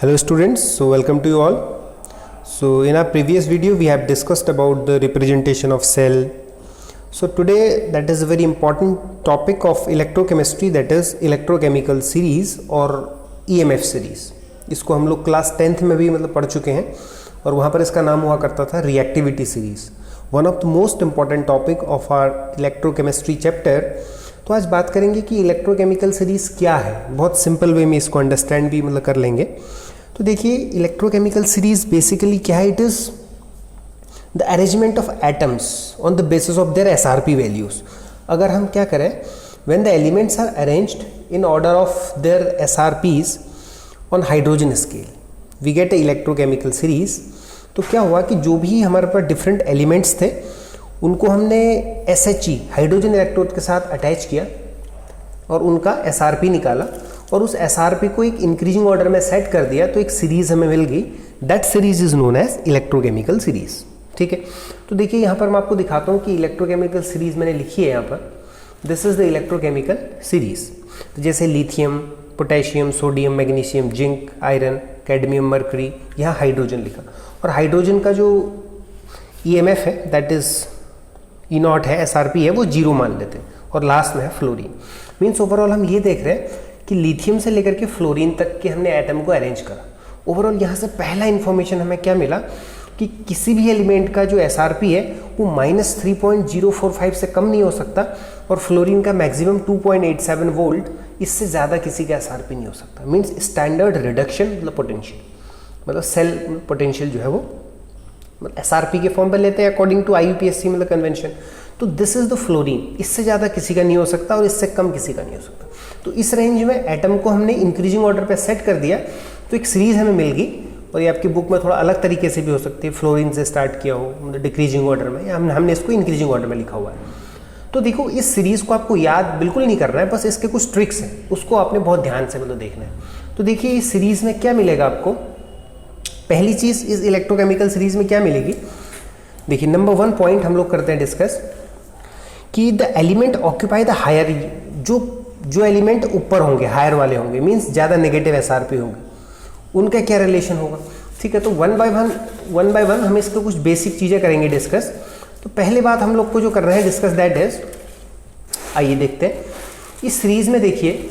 Hello students, so welcome to you all. So in our previous video we have discussed about the representation of cell. So today that is a very important topic of electrochemistry, that is electrochemical series और EMF series. इसको हम लोग class 10th में भी पढ़ चुके हैं और वहाँ पर इसका नाम हुआ करता था reactivity series, one of the most important topic of our electrochemistry chapter. तो आज बात करेंगे कि इलेक्ट्रोकेमिकल सीरीज क्या है. बहुत सिंपल वे में इसको अंडरस्टैंड भी कर लेंगे. तो देखिए इलेक्ट्रोकेमिकल सीरीज बेसिकली क्या है. It is the arrangement of atoms on the basis of their SRP values. अगर हम क्या करें, when the elements are arranged in order of their SRPs on hydrogen scale we get a electrochemical series. तो क्या हुआ कि जो भी हमारे पास डिफरेंट एलिमेंट्स थे उनको हमने SHE हाइड्रोजन इलेक्ट्रोड के साथ अटैच किया और उनका SRP निकाला और उस SRP को एक इंक्रीजिंग ऑर्डर में सेट कर दिया, तो एक सीरीज हमें मिल गई. That series is known as electrochemical series. ठीक है. तो देखिए यहाँ पर मैं आपको दिखाता हूँ कि इलेक्ट्रोकेमिकल सीरीज मैंने लिखी है यहाँ पर. This is the electrochemical series. तो जैसे lithium, potassium, sodium, magnesium, zinc, iron, cadmium, mercury, यहाँ हाइड्रोजन लिखा. और हाइड्रोजन का जो EMF है दैट इज E0 है, SRP है, वो 0 मान लेते हैं. और लास्ट में है फ्लोरीन. मीन्स ओवरऑल हम ये देख रहे हैं कि लिथियम से लेकर के फ्लोरीन तक के हमने एटम को अरेंज करा. ओवरऑल यहाँ से पहला इन्फॉर्मेशन हमें क्या मिला कि किसी भी एलिमेंट का जो SRP है वो -3.045 से कम नहीं हो सकता और फ्लोरीन का मैक्सिमम 2.87 वोल्ट, इससे ज़्यादा किसी का SRP नहीं हो सकता. मीन्स स्टैंडर्ड रिडक्शन पोटेंशियल, मतलब सेल पोटेंशियल जो है वो SRP के फॉर्म पर लेते हैं अकॉर्डिंग टू IUPAC कन्वेंशन. तो दिस इज द फ्लोरीन. इससे ज़्यादा किसी का नहीं हो सकता और इससे कम किसी का नहीं हो सकता. तो इस रेंज में एटम को हमने इंक्रीजिंग ऑर्डर पे सेट कर दिया, तो एक सीरीज हमें मिल गई. और ये आपकी बुक में थोड़ा अलग तरीके से भी हो सकती है, फ्लोरीन से स्टार्ट किया हो मतलब डिक्रीजिंग ऑर्डर में, या हमने इसको इंक्रीजिंग ऑर्डर में लिखा हुआ है. तो देखो इस सीरीज़ को आपको याद बिल्कुल नहीं करना है, बस इसके कुछ ट्रिक्स हैं उसको आपने बहुत ध्यान से देखना है. तो देखिए इस सीरीज़ में क्या मिलेगा आपको. पहली चीज़ इस इलेक्ट्रोकेमिकल सीरीज में क्या मिलेगी. देखिए नंबर 1 पॉइंट हम लोग करते हैं डिस्कस कि the element occupy the higher. जो एलिमेंट ऊपर होंगे, हायर वाले होंगे, मीन्स ज़्यादा नेगेटिव SRP होंगे, उनका क्या रिलेशन होगा. ठीक है. तो वन बाय वन हम इसको कुछ बेसिक चीज़ें करेंगे डिस्कस. तो पहले बात हम लोग को जो कर रहे हैं डिस्कस दैट इज, आइए देखते हैं इस सीरीज में. देखिए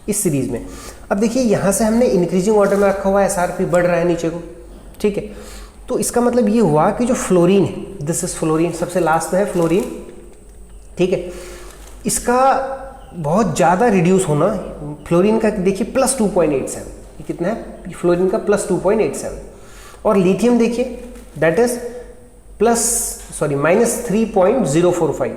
इस सीरीज में अब देखिए यहाँ से हमने इंक्रीजिंग ऑर्डर में रखा हुआ है, SRP बढ़ रहा है नीचे को. ठीक है. तो इसका मतलब ये हुआ कि जो फ्लोरीन है, दिस इज फ्लोरीन, सबसे लास्ट में है फ्लोरीन. ठीक है. इसका बहुत ज़्यादा रिड्यूस होना, फ्लोरीन का देखिए +2.87, ये कितना है फ्लोरीन का +2.87. और लिथियम देखिए दैट इज -3.045.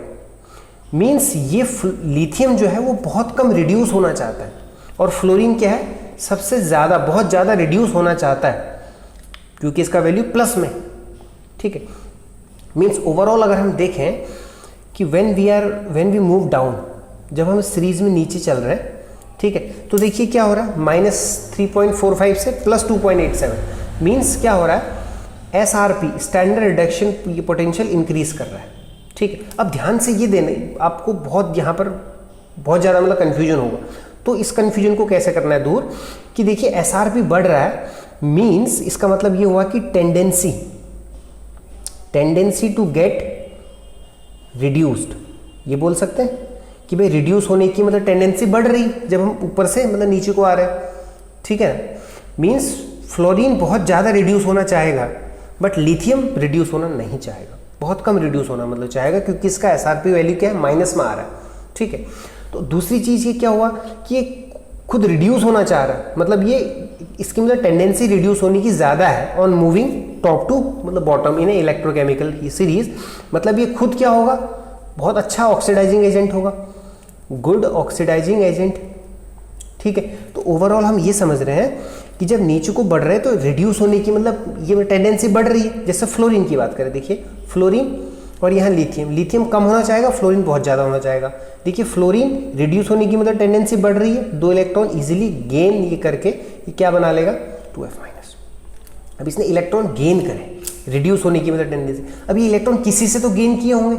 मीन्स ये लिथियम जो है वो बहुत कम रिड्यूस होना चाहता है और फ्लोरीन क्या है सबसे ज़्यादा, बहुत ज़्यादा रिड्यूस होना चाहता है क्योंकि इसका वैल्यू प्लस में. ठीक है. मीन्स ओवरऑल अगर हम देखें कि व्हेन वी मूव डाउन, जब हम सीरीज में नीचे चल रहे हैं, ठीक है, तो देखिए क्या हो रहा है -3.45 से +2.87. मीन्स क्या हो रहा है SRP standard reduction potential increase कर रहा है. ठीक है. अब ध्यान से ये देने, आपको बहुत यहाँ पर बहुत ज़्यादा कन्फ्यूजन होगा. तो इस कन्फ्यूजन को कैसे करना है दूर कि देखिए SRP बढ़ रहा है, मीन्स इसका मतलब ये हुआ कि टेंडेंसी टू गेट रिड्यूस्ड, ये बोल सकते हैं कि भाई रिड्यूस होने की टेंडेंसी बढ़ रही जब हम ऊपर से नीचे को आ रहे हैं. ठीक है. मीन्स फ्लोरीन बहुत ज़्यादा रिड्यूस होना चाहेगा बट लिथियम रिड्यूस होना नहीं चाहेगा, बहुत कम रिड्यूस होना चाहेगा क्योंकि इसका SRP वैल्यू क्या है माइनस में आ रहा है. ठीक है. तो दूसरी चीज़ ये क्या हुआ कि ये खुद रिड्यूस होना चाह रहा है, मतलब ये इसकी टेंडेंसी रिड्यूस होने की ज़्यादा है on moving top to bottom in electrochemical series. मतलब ये खुद क्या होगा, बहुत अच्छा ऑक्सीडाइजिंग एजेंट होगा, गुड ऑक्सीडाइजिंग एजेंट. ठीक है. तो ओवरऑल हम ये समझ रहे हैं कि जब नीचे को बढ़ रहे हैं तो रिड्यूस होने की ये टेंडेंसी बढ़ रही है. जैसे फ्लोरीन की बात करें, देखिए फ्लोरीन और यहाँ लिथियम कम होना चाहेगा, फ्लोरीन बहुत ज़्यादा होना चाहेगा. देखिए फ्लोरीन रिड्यूस होने की टेंडेंसी बढ़ रही है, 2 इलेक्ट्रॉन इजीली गेन ये करके ये क्या बना लेगा 2F-. अब इसने इलेक्ट्रॉन गेन करे, रिड्यूस होने की टेंडेंसी. अब ये इलेक्ट्रॉन किसी से तो गेन किए होंगे,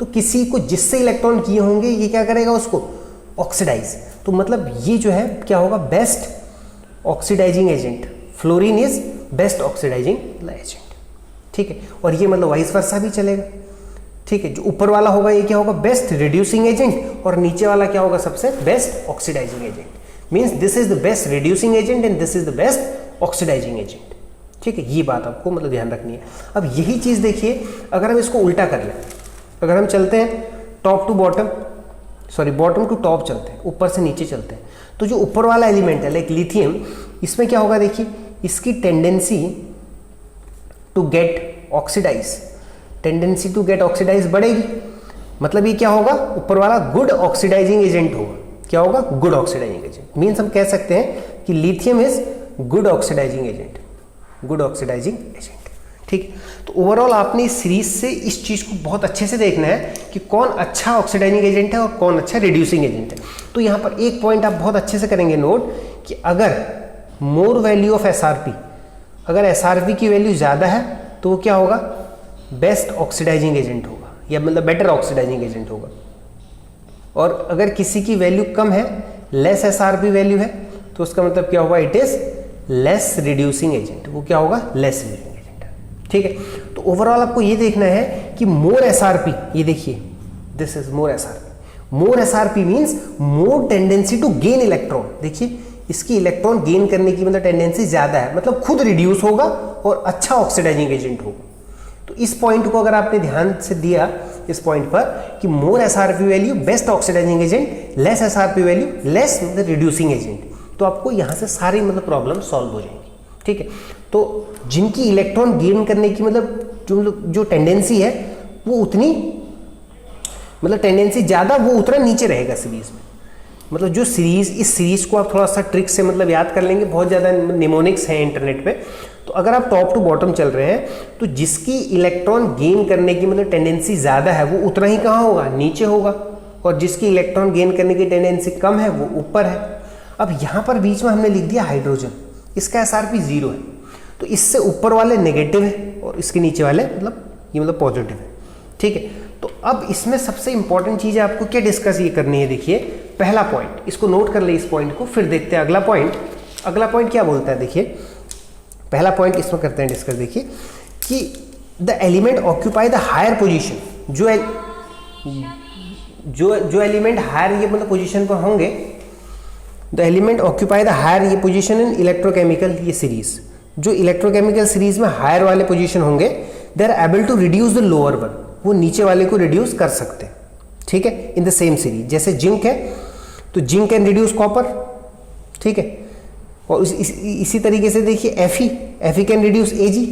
तो किसी को जिससे इलेक्ट्रॉन किए होंगे ये क्या करेगा उसको ऑक्सीडाइज. तो मतलब ये जो है क्या होगा best oxidising agent, fluorine is best oxidising agent, ठीक है। और ये मतलब वाइस वर्सा भी चलेगा, ठीक है। जो ऊपर वाला होगा ये क्या होगा, बेस्ट रिड्यूसिंग एजेंट, और नीचे वाला क्या होगा, सबसे best oxidising agent. Means this is the best reducing agent and this is the best oxidising agent, ठीक है। ये बात आपको मतलब ध्यान रखनी है। अब यही चीज़ देखिए, अगर हम इसको उल्टा कर लें, अगर हम चलते हैं top to bottom, sorry bottom to top चलते हैं, ऊपर से नीचे चलते हैं, तो जो ऊपर वाला एलिमेंट है लाइक लिथियम, इसमें क्या होगा देखिए, इसकी tendency to get oxidise, tendency to get oxidise बढ़ेगी। मतलब ये क्या होगा, ऊपर वाला गुड ऑक्सीडाइजिंग एजेंट होगा। क्या होगा, गुड ऑक्सीडाइजिंग एजेंट। मीन्स हम कह सकते हैं कि lithium is good oxidising agent, good oxidising agent, ठीक है। तो ओवरऑल आपने इस सीरीज से इस चीज़ को बहुत अच्छे से देखना है कि कौन अच्छा ऑक्सीडाइजिंग एजेंट है और कौन अच्छा रिड्यूसिंग एजेंट है। तो यहाँ पर एक पॉइंट आप बहुत अच्छे से करेंगे नोट कि अगर मोर वैल्यू ऑफ एसआरपी, अगर एसआरपी की वैल्यू ज़्यादा है तो वो क्या होगा, बेस्ट ऑक्सीडाइजिंग एजेंट होगा, या मतलब बेटर ऑक्सीडाइजिंग एजेंट होगा। और अगर किसी की वैल्यू कम है, लेस एसआरपी वैल्यू है, तो उसका मतलब क्या होगा, it is less reducing agent. वो क्या होगा, लेस रिड्यूसिंग एजेंट, ठीक है। तो ओवरऑल आपको ये देखना है कि मोर एसआरपी, ये देखिए this is more SRP. More SRP means more tendency to gain electron. देखिए इसकी इलेक्ट्रॉन गेन करने की मतलब टेंडेंसी ज्यादा है, मतलब खुद रिड्यूस होगा और अच्छा ऑक्सीडाइजिंग एजेंट होगा। तो इस पॉइंट को अगर आपने ध्यान से दिया इस पॉइंट पर कि more SRP value best oxidising agent, less SRP value less मतलब रिड्यूसिंग एजेंट, तो आपको यहां से सारी मतलब प्रॉब्लम सॉल्व हो जाएंगी, ठीक है। तो जिनकी इलेक्ट्रॉन गेन करने की मतलब जो टेंडेंसी है वो उतनी मतलब टेंडेंसी ज्यादा, वो उतना नीचे रहेगा सीरीज में। मतलब जो सीरीज, इस सीरीज को आप थोड़ा सा ट्रिक से मतलब याद कर लेंगे, बहुत ज़्यादा निमोनिक्स हैं इंटरनेट पे। तो अगर आप टॉप टू बॉटम चल रहे हैं तो जिसकी इलेक्ट्रॉन गेन करने की मतलब टेंडेंसी ज़्यादा है वो उतना ही कहाँ होगा, नीचे होगा, और जिसकी इलेक्ट्रॉन गेन करने की टेंडेंसी कम है वो ऊपर है। अब यहाँ पर बीच में हमने लिख दिया हाइड्रोजन, इसका एसआरपी 0 है, तो इससे ऊपर वाले नेगेटिव है और इसके नीचे वाले ये मतलब पॉजिटिव है, ठीक है। तो अब इसमें सबसे इंपॉर्टेंट चीज़ है आपको क्या डिस्कस ये करनी है, देखिए पहला पॉइंट, इसको नोट कर ले इस पॉइंट को, फिर देखते हैं अगला पॉइंट। अगला पॉइंट क्या बोलता है, देखिए पहला पॉइंट इसमें करते हैं डिस्कस। देखिए कि the element occupy the higher position, जो एलिमेंट हायर ये मतलब पोजीशन पर होंगे, the element occupy the higher ये पोजीशन इन इलेक्ट्रोकेमिकल ये सीरीज, जो इलेक्ट्रोकेमिकल सीरीज में हायर वाले पोजीशन होंगे, they are able to reduce the lower one, वो नीचे वाले को रिड्यूस कर सकते हैं, ठीक है, इन द सेम सीरीज। जैसे जिंक है तो जिंक कैन रिड्यूस कॉपर, ठीक है। और इसी तरीके से देखिए एफई कैन रिड्यूस एजी,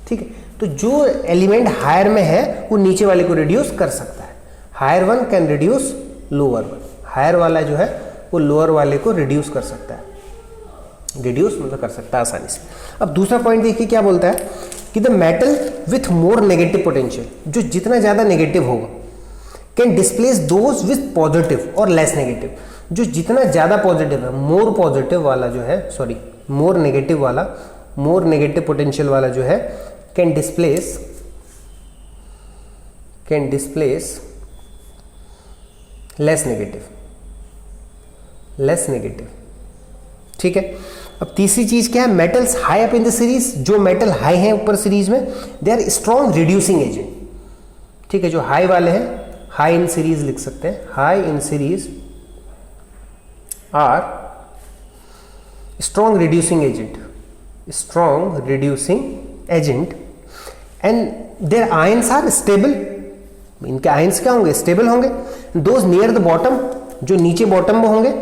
ठीक है। तो जो एलिमेंट हायर में है वो नीचे वाले को रिड्यूस कर सकता है। Higher one can reduce lower one, higher वाला जो है वो लोअर वाले को रिड्यूस कर सकता है, रिड्यूस मतलब कर सकता है आसानी से। अब दूसरा पॉइंट देखिए क्या बोलता है कि the metal with more negative potential, जो जितना ज़्यादा नेगेटिव होगा, can displace those with positive और लेस नेगेटिव, जो जितना ज़्यादा पॉजिटिव है, मोर पॉजिटिव वाला जो है, सॉरी मोर नेगेटिव वाला, मोर नेगेटिव पोटेंशियल वाला जो है, कैन डिस्प्लेस लेस नेगेटिव, ठीक है। अब तीसरी चीज क्या है, metals high up in the series, जो मेटल हाई हैं ऊपर सीरीज में, they are strong reducing agent, ठीक है। जो हाई वाले हैं, हाई इन सीरीज लिख सकते हैं, high in series are strong reducing agent and their ions are stable, इनके आयंस क्या होंगे, स्टेबल होंगे। दोज नियर द बॉटम, जो नीचे बॉटम में होंगे,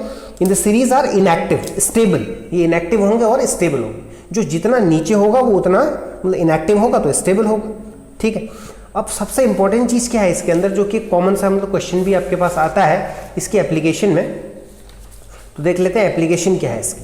in the series are inactive stable, ये इनएक्टिव होंगे और स्टेबल होंगे। जो जितना नीचे होगा वो उतना मतलब इनएक्टिव होगा तो स्टेबल होगा, ठीक है। अब सबसे इंपॉर्टेंट चीज क्या है इसके अंदर, जो कि कॉमन सा मतलब क्वेश्चन भी आपके पास आता है इसकी एप्लीकेशन में, तो देख लेते हैं एप्लीकेशन क्या है इसकी।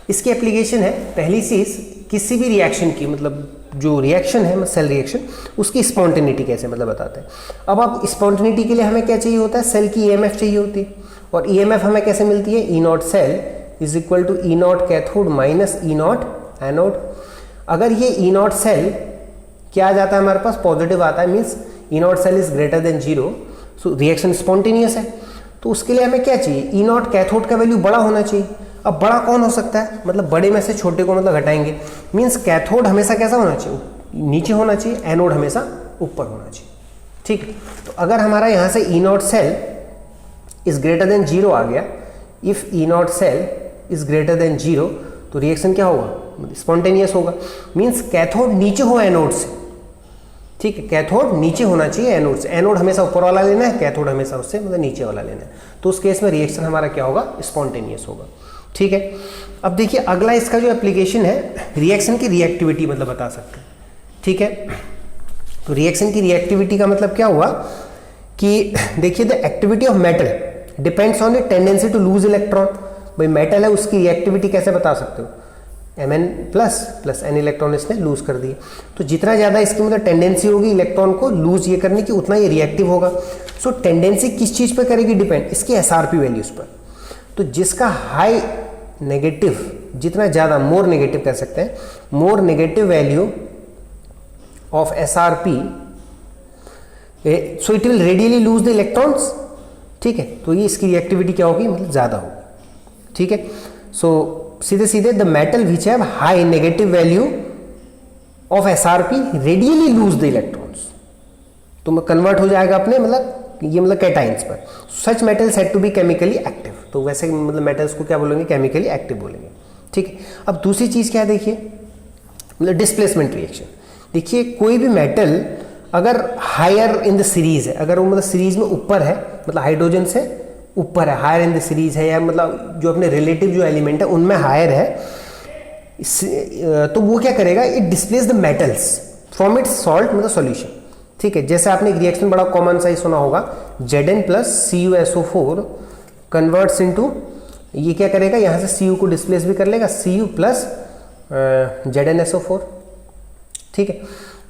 इसकी एप्लीकेशन है पहली चीज, किसी भी रिएक्शन की मतलब जो रिएक्शन है सेल रिएक्शन, उसकी स्पॉन्टेनिटी कैसे मतलब बताते हैं। अब आप स्पॉन्टेनिटी के लिए हमें क्या चाहिए होता है, सेल की ईएमएफ चाहिए होती है, और ईएमएफ हमें कैसे मिलती है, E not cell is equal to E not cathode minus E naught anode. अगर ये ई नॉट सेल क्या आ जाता है हमारे पास, पॉजिटिव आता है, means E not cell is greater than 0, so reaction spontaneous है। तो उसके लिए हमें क्या चाहिए, ई नॉट कैथोड का वैल्यू बड़ा होना चाहिए। अब बड़ा कौन हो सकता है, मतलब बड़े में से छोटे को मतलब घटाएंगे, मीन्स कैथोड हमेशा कैसा होना चाहिए, नीचे होना चाहिए, एनोड हमेशा ऊपर होना चाहिए। ठीक है, तो अगर हमारा यहाँ से E not cell is greater than 0 आ गया, if E not cell is greater than 0, तो रिएक्शन क्या होगा, स्पॉन्टेनियस होगा, मीन्स कैथोड नीचे हो एनोड से। ठीक है, कैथोड नीचे होना चाहिए एनोड से, एनोड हमेशा ऊपर वाला लेना है, कैथोड हमेशा उससे मतलब नीचे वाला लेना है, तो उस केस में रिएक्शन हमारा क्या होगा, स्पॉन्टेनियस होगा। ठीक है, अब देखिए अगला इसका जो एप्लीकेशन है, रिएक्शन की रिएक्टिविटी मतलब बता सकते हैं। ठीक है, तो रिएक्शन की रिएक्टिविटी का मतलब क्या हुआ कि देखिए the activity of metal depends on the tendency to lose electron. भाई मेटल है, उसकी रिएक्टिविटी कैसे बता सकते हो, Mn प्लस n इलेक्ट्रॉन इसने लूज कर दिए, तो जितना ज़्यादा इसकी मतलब टेंडेंसी होगी इलेक्ट्रॉन को लूज ये करने की, उतना ये रिएक्टिव होगा। सो टेंडेंसी किस चीज़ पर करेगी डिपेंड, इसकी SRP वैल्यूज़ पर। तो जिसका हाई नेगेटिव, जितना ज़्यादा, मोर नेगेटिव कह सकते हैं, more negative value of SRP, so it will radially lose the electrons. ठीक है, तो ये इसकी रिएक्टिविटी क्या होगी, मतलब ज़्यादा होगी। ठीक है, सो सीधे सीधे the metal which have high negative value of SRP readily lose the electrons, तो कन्वर्ट हो जाएगा अपने मतलब ये मतलब कैटाइंस पर। Such metal said to be chemically active, तो वैसे मतलब मेटल्स को क्या बोलेंगे, केमिकली एक्टिव बोलेंगे। ठीक है, अब दूसरी चीज़ क्या है, देखिए मतलब डिस्प्लेसमेंट रिएक्शन। देखिए कोई भी मेटल अगर हायर इन द सीरीज है, अगर वो मतलब सीरीज में ऊपर है, मतलब हाइड्रोजन से ऊपर है, हायर इन द सीरीज है, या मतलब जो अपने रिलेटिव जो एलिमेंट है उनमें हायर है, तो वो क्या करेगा, it displace the metals from its salt मतलब सॉल्यूशन। ठीक है, जैसे आपने एक रिएक्शन बड़ा कॉमन सा ही सुना होगा, Zn plus CuSO4 converts into, ये क्या करेगा, यहाँ से Cu को डिस्प्लेस भी कर लेगा, Cu प्लस ZnSO4। ठीक है,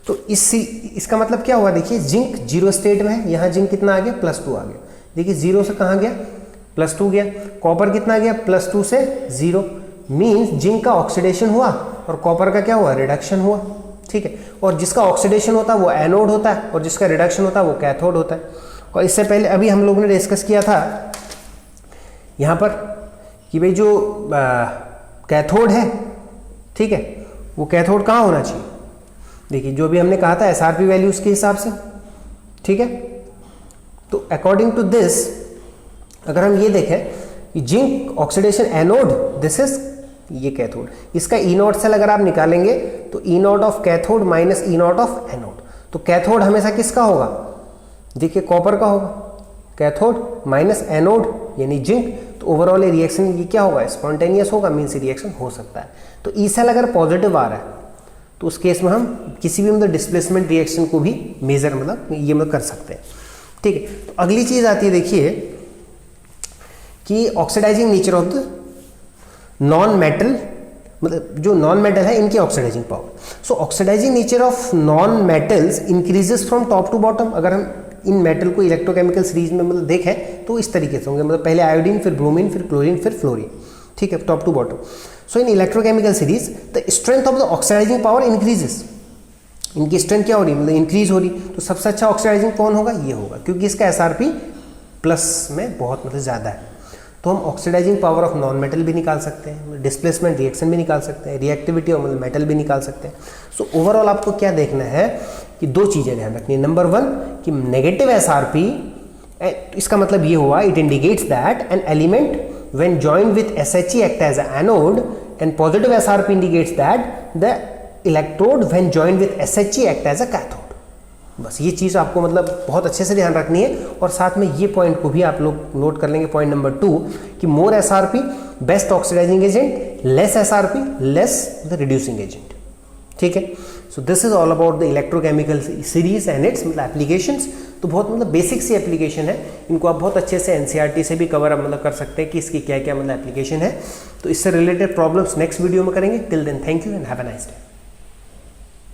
तो इसका मतलब क्या हुआ, देखिए जिंक 0 स्टेट में है, यहाँ जिंक कितना आ गया, +2 आ गया। देखिए 0 से कहाँ गया, +2 गया। कॉपर कितना गया, +2 से 0, मीन्स जिंक का ऑक्सीडेशन हुआ और कॉपर का क्या हुआ, रिडक्शन हुआ। ठीक है, और जिसका ऑक्सीडेशन होता है वो एनोड होता है, और जिसका रिडक्शन होता है वो कैथोड होता है। और इससे पहले अभी हम लोगों ने डिस्कस किया था यहाँ पर कि भाई जो कैथोड है, ठीक है, वो कैथोड कहाँ होना चाहिए, देखिए जो भी हमने कहा था SRP वैल्यूज के हिसाब से। ठीक है, तो अकॉर्डिंग टू दिस अगर हम ये देखें कि zinc oxidation anode, this is ये कैथोड, इसका ई नॉट सेल अगर आप निकालेंगे तो E naught of cathode minus E naught of anode, तो कैथोड हमेशा किसका होगा, देखिए कॉपर का होगा, कैथोड माइनस एनोड यानी जिंक, तो ओवरऑल रिएक्शन ये क्या होगा, स्पॉन्टेनियस होगा, मीन्स रिएक्शन हो सकता है। तो ई सेल अगर पॉजिटिव आ रहा है तो उस केस में हम किसी भी मतलब डिस्प्लेसमेंट रिएक्शन को भी मेजर मतलब ये मतलब कर सकते हैं। ठीक है, तो अगली चीज आती है देखिए कि oxidising nature of the non metal, मतलब जो नॉन मेटल है इनकी oxidising power. So oxidising nature of non metals increases from top to bottom. अगर हम इन मेटल को इलेक्ट्रोकेमिकल सीरीज में मतलब देखें तो इस तरीके से होंगे, मतलब पहले आयोडीन, फिर ब्रोमीन, फिर क्लोरीन, फिर फ्लोरीन। ठीक है, top to bottom. So in electrochemical series the strength of the oxidising power increases, इनकी स्ट्रेंथ क्या हो रही है, मतलब इंक्रीज हो रही। तो सबसे अच्छा ऑक्सीडाइजिंग कौन होगा, ये होगा, क्योंकि इसका SRP प्लस में बहुत मतलब ज़्यादा है। तो हम oxidising power of non metal भी निकाल सकते हैं, डिस्प्लेसमेंट रिएक्शन भी निकाल सकते हैं, रिएक्टिविटी ऑफ मेटल भी निकाल सकते हैं। सो ओवरऑल आपको क्या देखना है कि दो चीज़ें ध्यान रखनी है। नंबर 1 कि नेगेटिव SRP, इसका मतलब ये हुआ, it indicates that an element when joined with SHE act as an anode, and positive SRP indicates that the electrode when joined with SHE act as a cathode। बस ये चीज़ आपको मतलब बहुत अच्छे से ध्यान रखनी है। और साथ में ये पॉइंट को भी आप लोग नोट कर लेंगे, पॉइंट नंबर 2 कि more SRP best oxidising agent, less SRP less the reducing agent. ठीक है, so this is all about the electrochemical series and its मतलब एप्लीकेशंस। तो बहुत मतलब बेसिक सी एप्लीकेशन है, इनको आप बहुत अच्छे से NCERT से भी कवर मतलब कर सकते हैं कि इसकी क्या क्या मतलब एप्लीकेशन है। तो इससे रिलेटेड प्रॉब्लम्स नेक्स्ट वीडियो में करेंगे। Till then thank you and have a nice day.